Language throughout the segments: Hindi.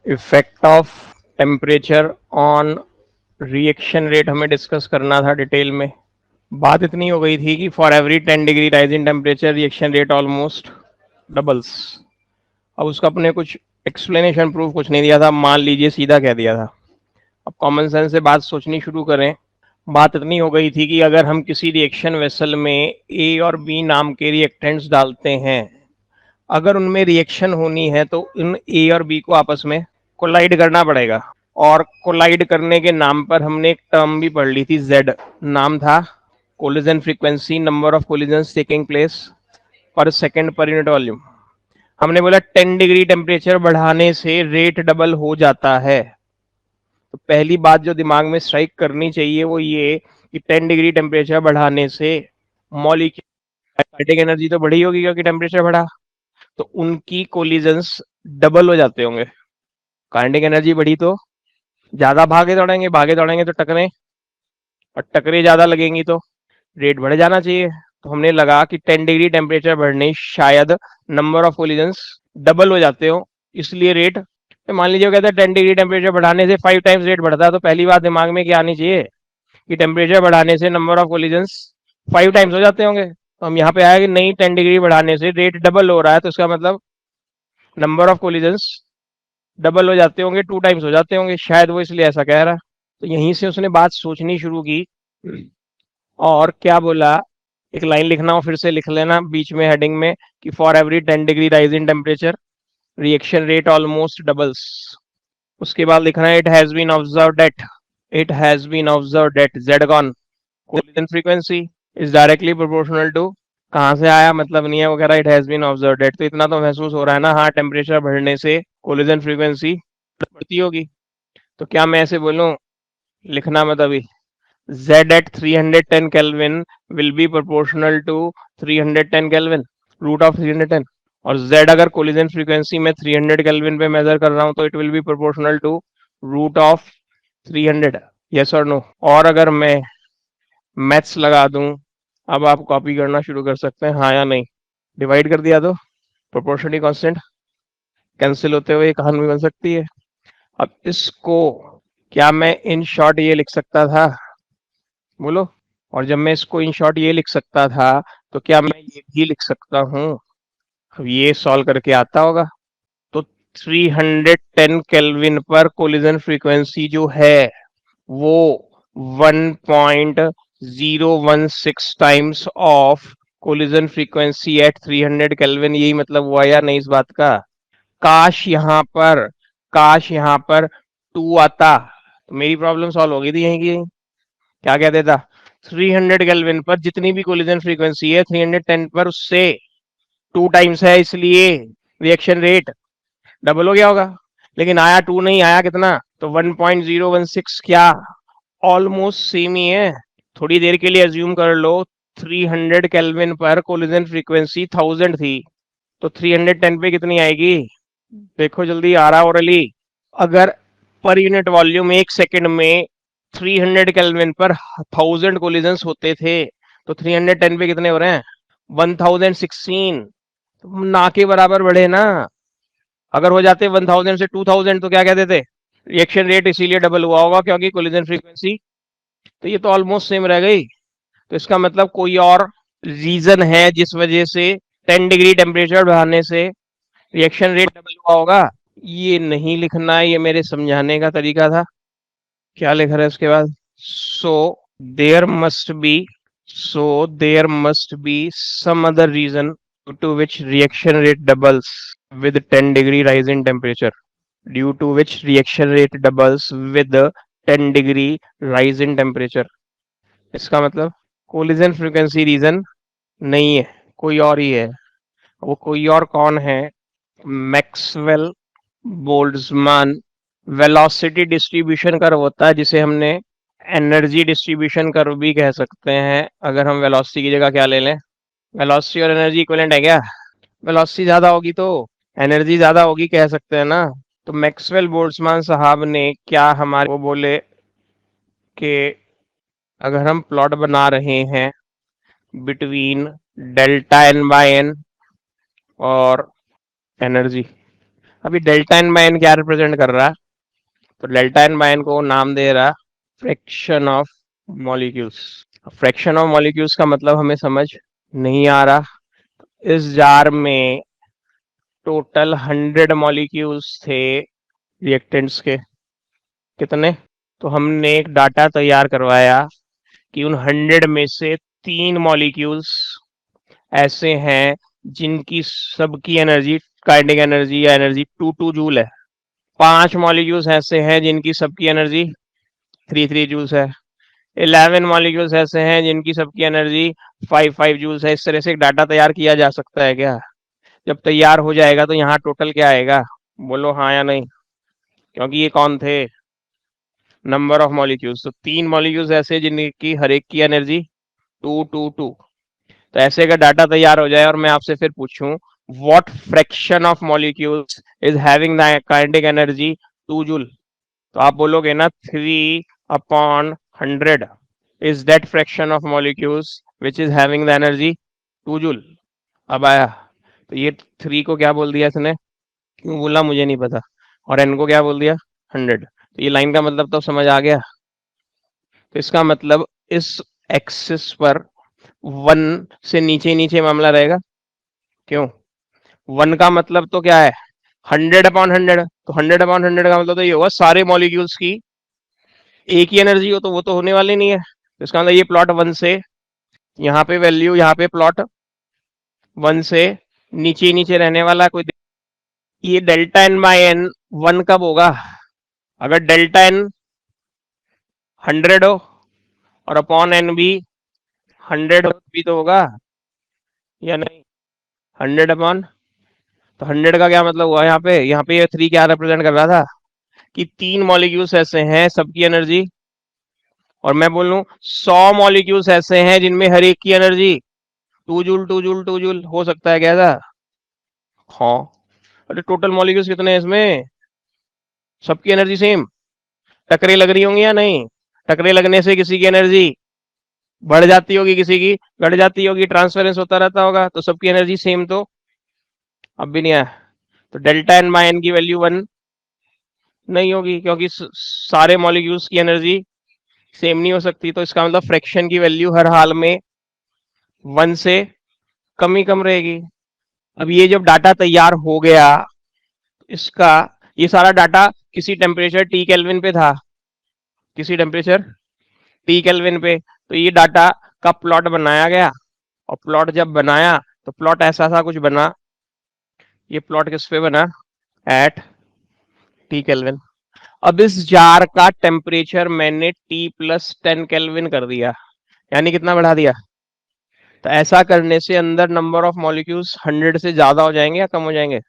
Effect of temperature on reaction rate हमें डिस्कस करना था डिटेल में। बात इतनी हो गई थी कि for every 10 degree rise in temperature reaction rate almost doubles. अब उसका अपने कुछ एक्सप्लेनेशन प्रूफ कुछ नहीं दिया था, मान लीजिए सीधा कह दिया था। अब कॉमन सेंस से बात सोचनी शुरू करें। बात इतनी हो गई थी कि अगर हम किसी रिएक्शन वेसल में ए और बी नाम के रिएक्टेंट्स डालते हैं, अगर उनमें रिएक्शन होनी है तो इन ए और बी को आपस में कोलाइड करना पड़ेगा। और कोलाइड करने के नाम पर हमने एक टर्म भी पढ़ ली थी, जेड। नाम था collision frequency, number of collisions taking place पर सेकेंड पर यूनिट वॉल्यूम। हमने बोला 10 डिग्री टेम्परेचर बढ़ाने से रेट डबल हो जाता है। तो पहली बात जो दिमाग में स्ट्राइक करनी चाहिए वो ये कि 10 डिग्री टेम्परेचर बढ़ाने से मॉलिक्यूल काइनेटिक एनर्जी तो बढ़ी होगी क्योंकि टेम्परेचर बढ़ा, तो उनकी कोलिजन्स डबल हो जाते होंगे। काइनेटिक एनर्जी बढ़ी तो ज्यादा भागे दौड़ेंगे तो टकरे, और टकरे ज्यादा लगेंगी तो रेट बढ़ जाना चाहिए। तो हमने लगा कि 10 डिग्री टेम्परेचर बढ़ने शायद नंबर ऑफ कोलिजन्स डबल हो जाते हो, इसलिए रेट। मान लीजिए वो कहते हैं 10 डिग्री टेम्परेचर बढ़ाने से 5 टाइम्स रेट बढ़ता है, तो पहली बात दिमाग में क्या आनी चाहिए कि टेम्परेचर बढ़ाने से नंबर ऑफ कोलिजन्स 5 टाइम्स हो जाते होंगे। तो हम यहाँ पे आया कि नहीं, 10 डिग्री बढ़ाने से रेट डबल हो रहा है, तो इसका मतलब नंबर ऑफ कोलिजन्स डबल हो जाते होंगे, 2 टाइम्स हो जाते होंगे, शायद वो इसलिए ऐसा कह रहा है। तो यहीं से उसने बात सोचनी शुरू की और क्या बोला, एक लाइन लिखना हो फिर से लिख लेना बीच में हेडिंग में कि for every 10 degree rise in temperature reaction rate almost doubles. उसके बाद लिखना है it has been observe that जेडगॉन collision frequency is directly proportional to, कहाँ से आया मतलब नहीं है वगैरह, it has been observe that. तो इतना तो महसूस हो रहा है ना, हाँ टेम्परेचर बढ़ने से कोलिजन फ्रीक्वेंसी बढ़ती होगी। तो क्या मैं ऐसे बोलूं, लिखना मत अभी, Z at 310 Kelvin will be proportional to 310 Kelvin, root of 310। और Z अगर कोलिजन फ्रीक्वेंसी में 300 केल्विन पे मेजर कर रहा हूं तो it will be proportional to root of 300। Yes और नो? और अगर मैं मैथ्स लगा दूं, अब आप कॉपी करना शुरू कर सकते हैं, हाँ या नहीं। डिवाइड कर दिया तो प्रोपोर्शनली कांस्टेंट कैंसिल होते हुए कहानी बन सकती है। अब इसको क्या मैं इन शॉर्ट ये लिख सकता था, बोलो? और जब मैं इसको इन शॉर्ट ये लिख सकता था तो क्या मैं ये भी लिख सकता हूँ? अब ये सॉल्व करके आता होगा। तो 310 केल्विन पर कोलिजन फ्रीक्वेंसी जो है वो 1.016 times of collision frequency at 300 Kelvin. यही मतलब हुआ या नहीं इस बात का? काश यहाँ पर काश यहाँ पर 2 आता तो मेरी प्रॉब्लम सॉल्व हो गई थी यहीं की यहीं। क्या कह देता, 300 केल्विन पर जितनी भी कोलिजन फ्रीक्वेंसी है 310 पर उससे 2 टाइम्स है, इसलिए रिएक्शन रेट डबल हो गया होगा। लेकिन आया 2 नहीं, आया कितना? तो 1.016, क्या ऑलमोस्ट सेम ही है। थोड़ी देर के लिए अज्यूम कर लो 300 केल्विन पर कोलिजन फ्रीक्वेंसी 1000 थी, तो 310 पे कितनी आएगी? देखो जल्दी, आ रहा ओरली। अगर पर यूनिट वॉल्यूम एक सेकंड में 300 केल्विन पर 1000 कोलिजन्स होते थे, तो 310 पे कितने हो रहे हैं? 1016। तो ना के बराबर बढ़े ना। अगर हो जाते 1000 से 2000 तो क्या कहते थे, रिएक्शन रेट इसीलिए डबल हुआ होगा क्योंकि कोलिजन फ्रीक्वेंसी। तो ये तो ऑलमोस्ट सेम रह गई। तो इसका मतलब कोई और रीजन है जिस वजह से 10 डिग्री टेम्परेचर बढ़ाने से रिएक्शन रेट डबल हुआ होगा। ये नहीं लिखना है, ये मेरे समझाने का तरीका था। क्या लिख रहा है उसके बाद? So there must be so there must be some other reason to which reaction rate doubles with 10 degree rise in temperature, due to which reaction rate doubles with 10 degree rise in temperature। इसका मतलब कोलिजन फ्रीक्वेंसी रीजन नहीं है, कोई और ही है। वो कोई और कौन है? Maxwell Boltzmann velocity distribution curve होता है, जिसे हमने एनर्जी डिस्ट्रीब्यूशन कर्व भी कह सकते हैं। अगर हम वेलोसिटी की जगह क्या ले लें, वेलोसिटी और एनर्जी इक्विवेलेंट है क्या? वेलोसिटी ज्यादा होगी तो एनर्जी ज्यादा होगी, कह सकते हैं ना। तो मैक्सवेल बोल्ट्जमान साहब ने क्या हमारे वो बोले कि अगर हम प्लॉट बना रहे हैं between delta N by N और एनर्जी, अभी डेल्टा एन बाय एन क्या रिप्रेजेंट कर रहा है? तो डेल्टा एन बाय एन को नाम दे रहा fraction of molecules. Fraction of molecules का मतलब हमें समझ नहीं आ रहा। इस जार में टोटल 100 मॉलिक्यूल्स थे रिएक्टेंट्स के। कितने? तो हमने एक डाटा तैयार करवाया कि उन 100 में से 3 मॉलिक्यूल्स ऐसे हैं जिनकी सबकी एनर्जी, काइनेटिक एनर्जी या एनर्जी 2 जूल है। 5 मॉलिक्यूल्स ऐसे हैं जिनकी सबकी एनर्जी 3 जूल्स है। 11 मॉलिक्यूल्स ऐसे हैं जिनकी सबकी एनर्जी 5 जूल्स है। इस तरह से एक डाटा तैयार किया जा सकता है क्या? जब तैयार हो जाएगा तो यहाँ टोटल क्या आएगा? बोलो हाँ या नहीं। क्योंकि ये कौन थे? Number of molecules. तो 3 मॉलिक्यूल्स ऐसे जिनकी हर एक की एनर्जी 2 तो ऐसे का डाटा तैयार हो जाए और मैं आपसे फिर पूछूं what fraction of molecules is having the kinetic energy 2 joule, तो आप बोलोगे ना 3/100 is that fraction of molecules which is having the energy 2 joule. अब आया। तो ये 3 को क्या बोल दिया इसने? क्यों बोला मुझे नहीं पता। और एन को क्या बोल दिया? 100। तो ये लाइन का मतलब तो समझ आ गया। तो इसका मतलब इस एक्सिस पर 1 से नीचे नीचे मामला रहेगा। क्यों? 1 का मतलब तो क्या है? 100/100। तो 100/100 का मतलब तो ये होगा सारे मॉलिक्यूल्स की एक ही एनर्जी हो, तो वो तो होने वाली नहीं है। तो इसका मतलब ये प्लॉट 1 से यहाँ पे वैल्यू, यहाँ पे प्लॉट 1 से नीचे नीचे रहने वाला कोई। ये डेल्टा एन बाय एन 1 कब होगा? अगर डेल्टा एन 100 हो और अपॉन एन भी 100 हो भी तो होगा या नहीं? 100/, तो 100 का क्या मतलब हुआ? यहाँ पे ये 3 क्या रिप्रेजेंट कर रहा था कि 3 मॉलिक्यूल्स ऐसे हैं सबकी एनर्जी, और मैं बोल लूं 100 मॉलिक्यूल्स ऐसे हैं जिनमें हर एक की एनर्जी 2 जूल हो सकता है क्या ऐसा? हाँ। अरे टोटल मॉलिक्यूल्स कितने हैं इसमें? सबकी एनर्जी सेम। टकरे लग रही होंगी या नहीं? टकरे लगने से किसी की एनर्जी बढ़ जाती होगी, किसी की घट जाती होगी, ट्रांसफरेंस होता रहता होगा, तो सबकी एनर्जी सेम तो अब भी नहीं आया। तो डेल्टा एन बाय एन की वैल्यू 1 नहीं होगी क्योंकि सारे मॉलिक्यूल्स की एनर्जी सेम नहीं हो सकती। तो इसका मतलब फ्रैक्शन की वैल्यू हर हाल में 1 से कम ही कम रहेगी। अब ये जब डाटा तैयार हो गया, इसका ये सारा डाटा किसी टेम्परेचर टी केल्विन पे था, किसी टेम्परेचर टी केल्विन पे। तो ये डाटा का प्लॉट बनाया गया, और प्लॉट जब बनाया तो प्लॉट ऐसा सा कुछ बना। ये प्लॉट किस पे बना? Eight T kelvin. अब इस जार का टेम्परेचर मैंने T+10 केल्विन कर दिया, यानी कितना बढ़ा दिया? तो ऐसा करने से अंदर नंबर ऑफ मॉलिक्यूल्स 100 से ज्यादा हो जाएंगे या कम हो जाएंगे?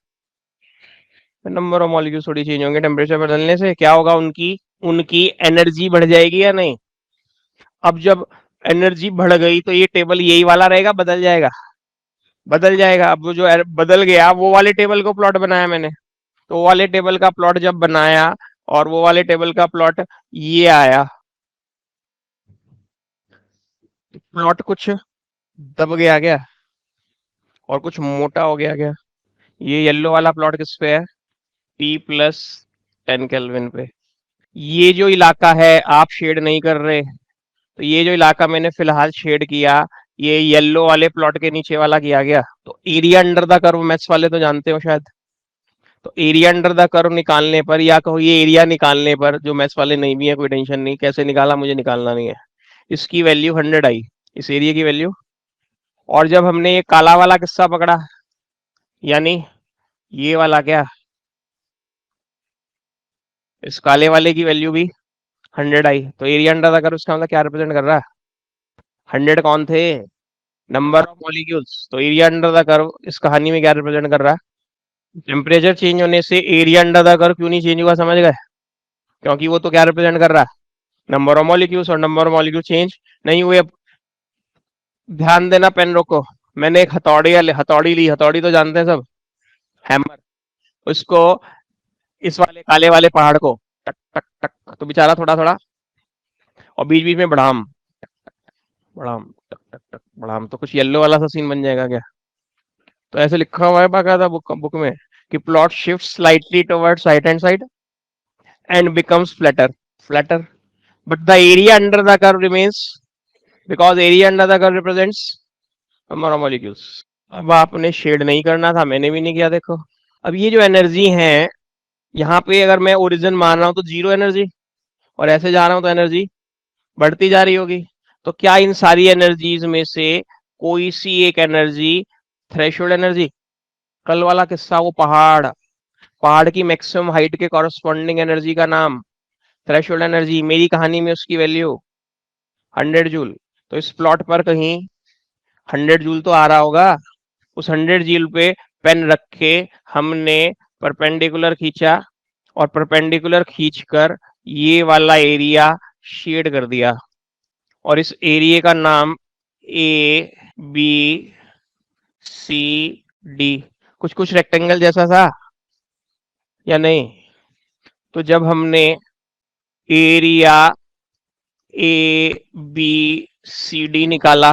नंबर ऑफ मॉलिक्यूल्स थोड़ी चेंज होंगे। टेम्परेचर बदलने से क्या होगा? उनकी उनकी एनर्जी बढ़ जाएगी या नहीं? अब जब एनर्जी बढ़ गई तो ये टेबल यही वाला रहेगा, बदल जाएगा? बदल जाएगा। अब वो जो बदल गया वो वाले टेबल को प्लॉट बनाया मैंने, तो वो वाले टेबल का प्लॉट जब बनाया और वो वाले टेबल का प्लॉट ये आया, प्लॉट कुछ दब गया क्या और कुछ मोटा हो गया क्या? ये येलो वाला प्लॉट किस पे है? T+10 केल्विन पे। ये जो इलाका है आप शेड नहीं कर रहे, तो ये जो इलाका मैंने फिलहाल शेड किया, ये येलो वाले प्लॉट के नीचे वाला किया गया। तो area under the curve maths वाले तो जानते हो शायद। तो एरिया अंडर द कर्व निकालने पर, या कहो ये एरिया निकालने पर, जो मैथ्स वाले नहीं भी है कोई टेंशन नहीं, कैसे निकाला मुझे निकालना नहीं है, इसकी वैल्यू 100 आई, इस एरिया की वैल्यू। और जब हमने ये काला वाला किस्सा पकड़ा, यानी ये वाला क्या, इस काले वाले की वैल्यू भी 100 आई, तो एरिया अंडर द कर्व उसका मतलब क्या रिप्रेजेंट कर रहा है? 100 कौन थे? Number of molecules. तो एरिया अंडर द कर्व इस कहानी में क्या रिप्रेजेंट कर रहा है? टेम्परेचर चेंज होने से एरिया अंडर द कर्व क्यों नहीं चेंज हुआ, समझ गए? क्योंकि वो तो क्या रिप्रेजेंट कर रहा है? नंबर ऑफ मॉलिक्यूल्स, और नंबर ऑफ मॉलिक्यूल चेंज नहीं हुए। ध्यान देना, पेन रोको। मैंने एक हथौड़ी ली, हथौड़ी तो जानते हैं सब, हैमर। उसको इस वाले काले वाले पहाड़ को टक टक टक, तो बेचारा थोड़ा थोड़ा, और बीच बीच में बढ़ाम बढ़ाम टक टक टक बढ़ाम, तो कुछ येलो वाला सा सीन बन जाएगा क्या? तो ऐसे लिखा हुआ है बाकायदा बुक बुक में कि plot shifts slightly towards right hand side and becomes flatter, but the area under the curve remains because area under the curve represents number of molecules. अब आपने शेड नहीं करना था, मैंने भी नहीं किया। देखो अब ये जो एनर्जी है यहाँ पे, अगर मैं ओरिजिन मान रहा हूं तो जीरो एनर्जी, और ऐसे जा रहा हूं तो एनर्जी बढ़ती जा रही होगी। तो क्या इन सारी एनर्जीज में से कोई सी एक एनर्जी थ्रेशोल्ड एनर्जी, कल वाला किस्सा, वो पहाड़ की मैक्सिमम हाइट के कॉरस्पॉन्डिंग एनर्जी का नाम थ्रेशोल्ड एनर्जी, मेरी कहानी में उसकी वैल्यू 100 जूल। तो इस प्लॉट पर कहीं 100 जूल तो आ रहा होगा। उस 100 जूल पे पेन रख के हमने परपेंडिकुलर खींचा, और परपेंडिकुलर खींचकर ये वाला एरिया शेड कर दिया, और इस एरिया का नाम ए बी सी डी, कुछ कुछ रेक्टेंगल जैसा था या नहीं? तो जब हमने area A B C D निकाला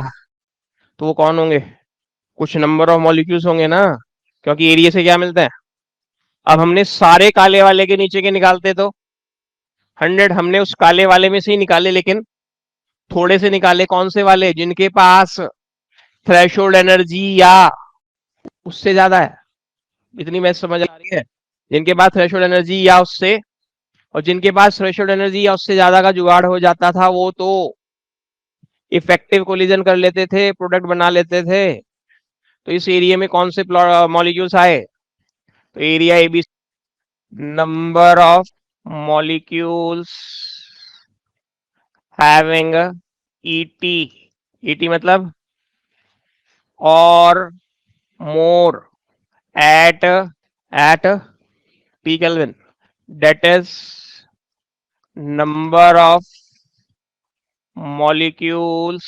तो वो कौन होंगे? कुछ नंबर ऑफ मॉलिक्यूल्स होंगे ना, क्योंकि एरिया से क्या मिलता है। अब हमने सारे काले वाले के नीचे के निकालते तो 100 हमने उस काले वाले में से ही निकाले, लेकिन थोड़े से निकाले। कौन से वाले? जिनके पास थ्रेशोल्ड एनर्जी या उससे ज्यादा है। इतनी मैच समझ आ रही है? जिनके पास थ्रेशोल्ड एनर्जी या उससे, और जिनके पास थ्रेशोल्ड एनर्जी या उससे ज्यादा का जुगाड़ हो जाता था वो तो इफेक्टिव कोलिजन कर लेते थे, प्रोडक्ट बना लेते थे। तो इस एरिया में कौन से मॉलिक्यूल्स आए? तो area A B, number of molecules having ET, ET मतलब और more at T Kelvin, that is number of molecules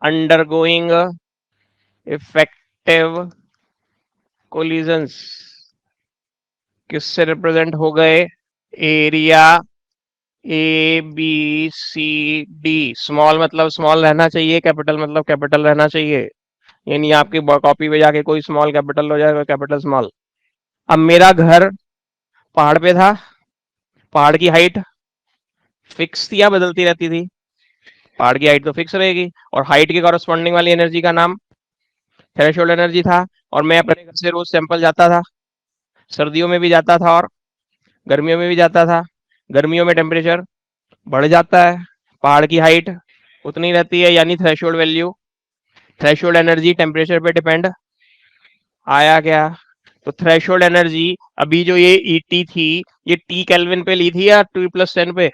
undergoing effective collisions किससे रिप्रेजेंट हो गए? Area A B C D. Small मतलब स्मॉल रहना चाहिए, कैपिटल मतलब कैपिटल रहना चाहिए। यानी आपकी कॉपी पे जाके कोई स्मॉल कैपिटल हो जाए, कोई कैपिटल स्मॉल। अब मेरा घर पहाड़ पे था, पहाड़ की हाइट फिक्स थी या बदलती रहती थी? पहाड़ की हाइट तो फिक्स रहेगी, और हाइट के कॉरस्पॉन्डिंग वाली एनर्जी का नाम थ्रेशोल्ड एनर्जी था। और मैं अपने घर से रोज सैंपल जाता था, सर्दियों में भी जाता था और गर्मियों में भी जाता था। गर्मियों में टेम्परेचर बढ़ जाता है, पहाड़ की हाइट उतनी रहती है, यानी threshold value, threshold energy temperature पे डिपेंड। आया क्या? तो थ्रेशोल्ड एनर्जी अभी जो ये ईटी थी, ये टी केल्विन पे ली थी या 2+10 पे?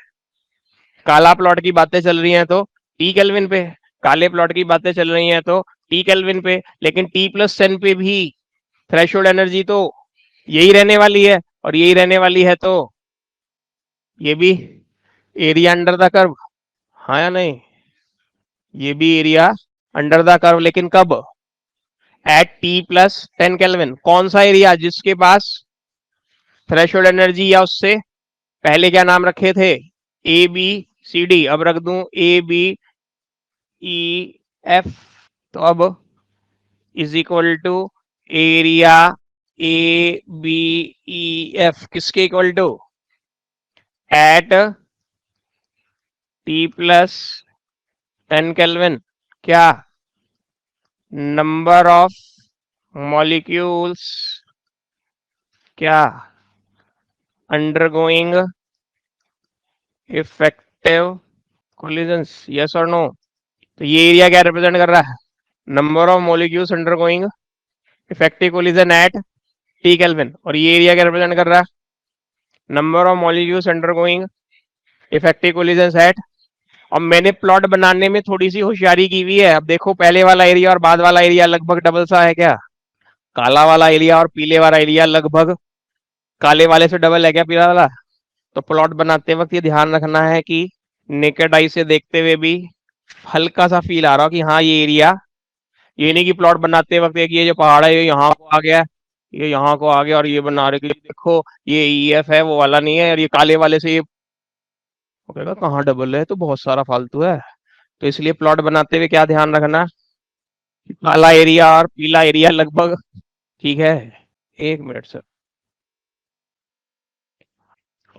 काला प्लॉट की बातें चल रही हैं तो टी केल्विन पे, काले प्लॉट की बातें चल रही हैं तो टी केल्विन पे, लेकिन T+10 पे भी थ्रेशोल्ड एनर्जी तो यही रहने वाली है, और यही रहने वाली है, तो ये भी एरिया अंडर द कर्व, हाँ या नहीं? ये भी एरिया अंडर द कर्व, लेकिन कब? At T+10 Kelvin. कौन सा एरिया? जिसके पास थ्रेशोल्ड एनर्जी या उससे पहले क्या नाम रखे थे? A B C D. अब रख दूं ए बी ई एफ, तो अब is equal to area A B E F किसके equal to? At T+10 kelvin. क्या? नंबर ऑफ मॉलिक्यूल्स क्या अंडरगोइंग इफेक्टिव कोलिजन्स, यस और नो? तो ये एरिया क्या रिप्रेजेंट कर रहा है? Number of molecules undergoing effective collision at T kelvin. और ये एरिया क्या रिप्रेजेंट कर रहा है? Number of molecules undergoing effective collisions at. और मैंने प्लॉट बनाने में थोड़ी सी होशियारी की हुई है। अब देखो, पहले वाला एरिया और बाद वाला एरिया लगभग डबल सा है क्या? काला वाला एरिया और पीले वाला एरिया लगभग काले वाले से डबल है क्या, पीला वाला? तो प्लॉट बनाते वक्त ये ध्यान रखना है कि नेकेड आई से देखते हुए भी हल्का सा फील आ रहा हो कि हाँ ये एरिया, ये नहीं कि प्लॉट बनाते वक्त एक ये जो पहाड़ है ये यहाँ को आ गया, ये यहाँ को आ गया, और ये बना रहे कि देखो ये EF है, वो वाला नहीं है, और ये काले वाले से ये कहेगा कहाँ डबल है, तो बहुत सारा फालतू है। तो इसलिए प्लॉट बनाते हुए क्या ध्यान रखना, काला एरिया और पीला एरिया लगभग ठीक है, एक मिनट सर,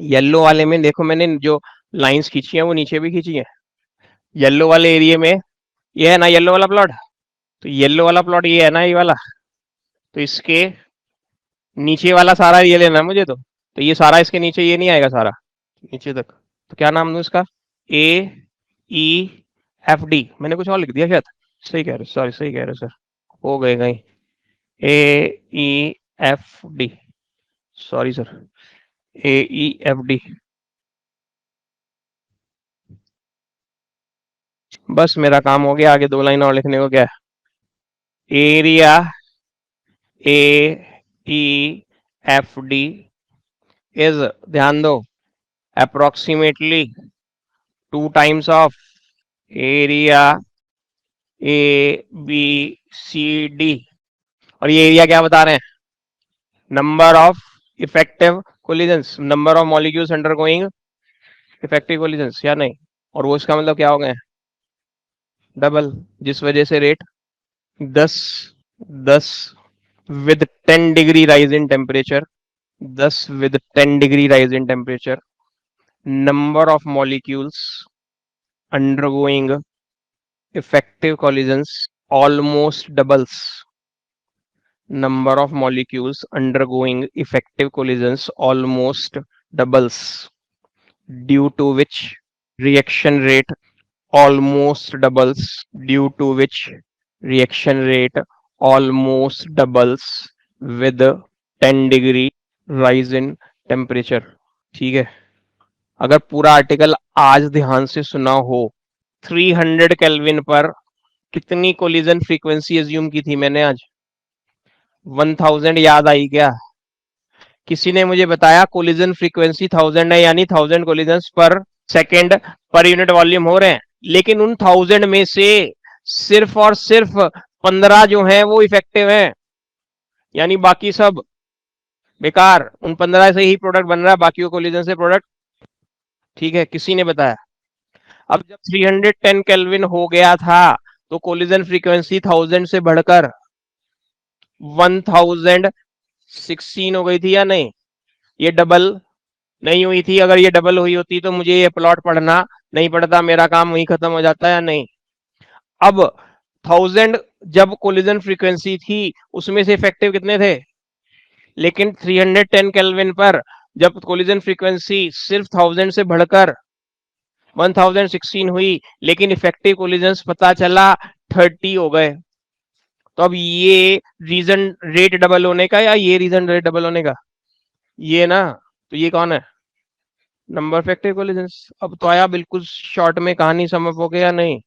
येलो वाले में देखो मैंने जो लाइंस खींची हैं वो नीचे भी खींची है। येलो वाले एरिया में ये है ना येलो वाला प्लॉट, तो येलो वाला प्लॉट ये है ना, ये वाला, तो इसके नीचे वाला सारा ये लेना है मुझे, तो ये सारा इसके नीचे ये नहीं आएगा सारा नीचे तक, तो क्या नाम दूं इसका? ए ई एफ डी, मैंने कुछ और लिख दिया शायद। सही कह रहे, सॉरी सही कह रहे सर, हो गए कहीं। A E F D, sorry sir, A E F D. बस मेरा काम हो गया, आगे 2 लाइन और लिखने को क्या है। Area A E F D is, ध्यान दो, approximately 2 times of area A B C D. और ये एरिया क्या बता रहे हैं? Number of effective collisions, number of molecules undergoing effective collisions, या नहीं? और वो इसका मतलब क्या हो गए? डबल, जिस वजह से rate 10 10 with 10 degree rise in temperature, 10 with 10 degree rise in temperature, number of molecules undergoing effective collisions almost doubles. Number of molecules undergoing effective collisions almost doubles, due to which reaction rate almost doubles, due to which reaction rate almost doubles with 10 degree rise in temperature. ठीक है, अगर पूरा आर्टिकल आज ध्यान से सुना हो, 300 केल्विन पर कितनी कोलिजन फ्रीक्वेंसी एज्यूम की थी मैंने आज? 1000 याद आई क्या? किसी ने मुझे बताया कोलिजन फ्रीक्वेंसी 1000 है, यानी 1000 कोलिजन पर सेकेंड पर यूनिट वॉल्यूम हो रहे हैं, लेकिन उन 1000 में से सिर्फ और सिर्फ 15 जो हैं वो इफेक्टिव हैं, यानी बाकी सब बेकार। उन 15 से ही प्रोडक्ट बन रहा है, बाकी कोलिजन से प्रोडक्ट। ठीक है, किसी ने बताया। अब जब 310 केल्विन हो गया था तो कोलिजन फ्रीक्वेंसी 1000 से बढ़कर 1016 हो गई थी या नहीं? ये डबल नहीं हुई थी। अगर ये डबल हुई होती तो मुझे ये प्लॉट पढ़ना नहीं पड़ता, मेरा काम वहीं खत्म हो जाता या नहीं? अब 1000 जब कोलिजन फ्रीक्वेंसी थी उसमें से इफेक्टिव कितने थे? लेकिन 310 केल्विन पर जब कोलिजन फ्रीक्वेंसी सिर्फ 1000 से बढ़कर 1016 हुई, लेकिन इफेक्टिव कोलिजन्स पता चला 30 हो गए। तो अब ये रीजन रेट डबल होने का या ये रीजन रेट डबल होने का? ये ना, तो ये कौन है? Number of effective collisions. अब तो आया बिल्कुल शॉर्ट में, कहानी समझ हो गया नहीं?